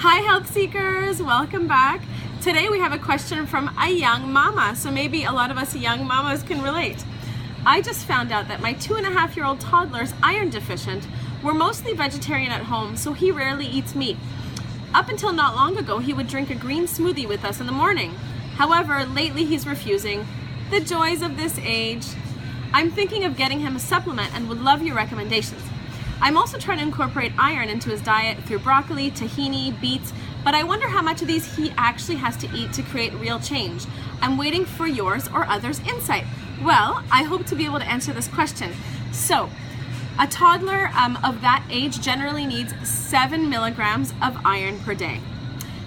Hi health seekers, welcome back. Today we have a question from a young mama, so maybe a lot of us young mamas can relate. I just found out that my 2.5-year-old toddler is iron deficient. We're mostly vegetarian at home, so he rarely eats meat. Up until not long ago, he would drink a green smoothie with us in the morning. However, lately he's refusing. The joys of this age. I'm thinking of getting him a supplement and would love your recommendations. I'm also trying to incorporate iron into his diet through broccoli, tahini, beets, but I wonder how much of these he actually has to eat to create real change. I'm waiting for yours or others' insight. Well, I hope to be able to answer this question. So, a toddler of that age generally needs 7 milligrams of iron per day.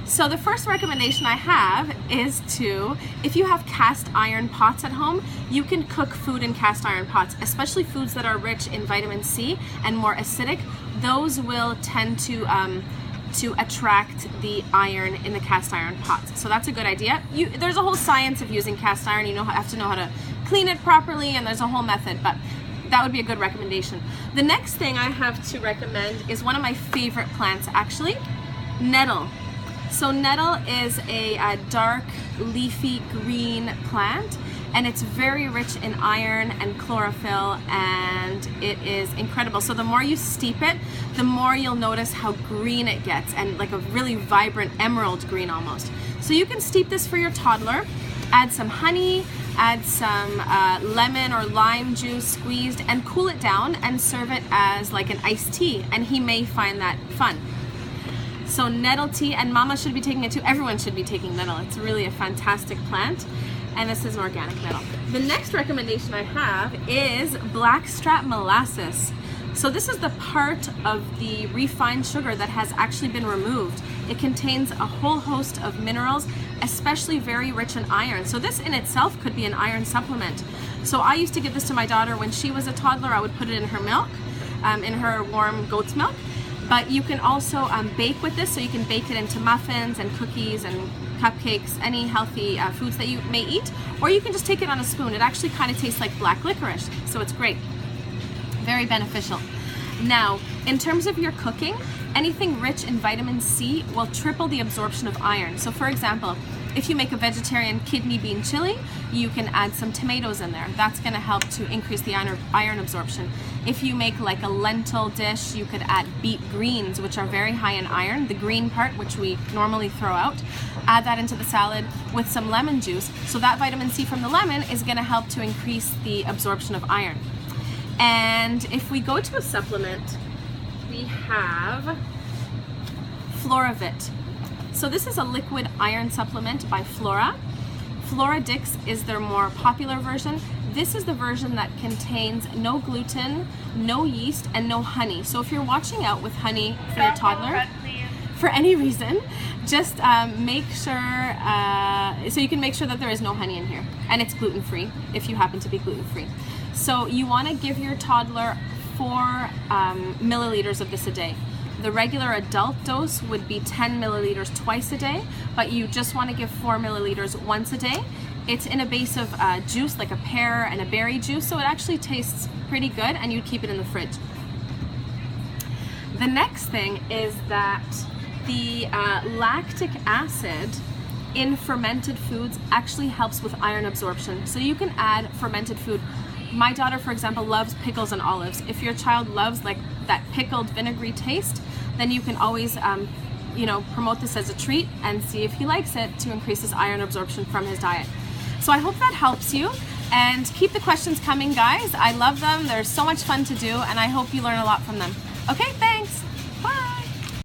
So the first recommendation I have is if you have cast iron pots at home, you can cook food in cast iron pots, especially foods that are rich in vitamin C and more acidic. Those will tend to attract the iron in the cast iron pots. So that's a good idea. There's a whole science of using cast iron. You have to know how to clean it properly, and there's a whole method, but that would be a good recommendation. The next thing I have to recommend is one of my favorite plants actually, nettle. So nettle is a dark leafy green plant, and it's very rich in iron and chlorophyll, and it is incredible. So the more you steep it, the more you'll notice how green it gets, and like a really vibrant emerald green almost. So you can steep this for your toddler, add some honey, add some lemon or lime juice squeezed, and cool it down and serve it as like an iced tea, and he may find that fun. So nettle tea, and mama should be taking it too. Everyone should be taking nettle. It's really a fantastic plant, and this is an organic nettle. The next recommendation I have is blackstrap molasses. So this is the part of the refined sugar that has actually been removed. It contains a whole host of minerals, especially very rich in iron. So this in itself could be an iron supplement. So I used to give this to my daughter when she was a toddler. I would put it in her milk, in her warm goat's milk. But you can also bake with this, so you can bake it into muffins and cookies and cupcakes, any healthy foods that you may eat, or you can just take it on a spoon. It actually kind of tastes like black licorice, so it's great. Very beneficial. Now, in terms of your cooking, anything rich in vitamin C will triple the absorption of iron. So for example, if you make a vegetarian kidney bean chili, you can add some tomatoes in there. That's going to help to increase the iron absorption. If you make like a lentil dish, you could add beet greens, which are very high in iron, the green part, which we normally throw out. Add that into the salad with some lemon juice. So that vitamin C from the lemon is going to help to increase the absorption of iron. And if we go to a supplement, we have Floravit. So this is a liquid iron supplement by Flora. Floradix is their more popular version. This is the version that contains no gluten, no yeast, and no honey. So if you're watching out with honey for your toddler, for any reason, just make sure, so you can make sure that there is no honey in here. And it's gluten-free, if you happen to be gluten-free. So you want to give your toddler 4 milliliters of this a day. The regular adult dose would be 10 milliliters twice a day, but you just want to give 4 milliliters once a day. It's in a base of juice, like a pear and a berry juice, so it actually tastes pretty good, and you'd keep it in the fridge. The next thing is that the lactic acid in fermented foods actually helps with iron absorption. So you can add fermented food. My daughter, for example, loves pickles and olives. If your child loves like that pickled vinegary taste, then you can always promote this as a treat and see if he likes it to increase his iron absorption from his diet. So I hope that helps you, and keep the questions coming, guys. I love them. They're so much fun to do, and I hope you learn a lot from them. Okay, thanks.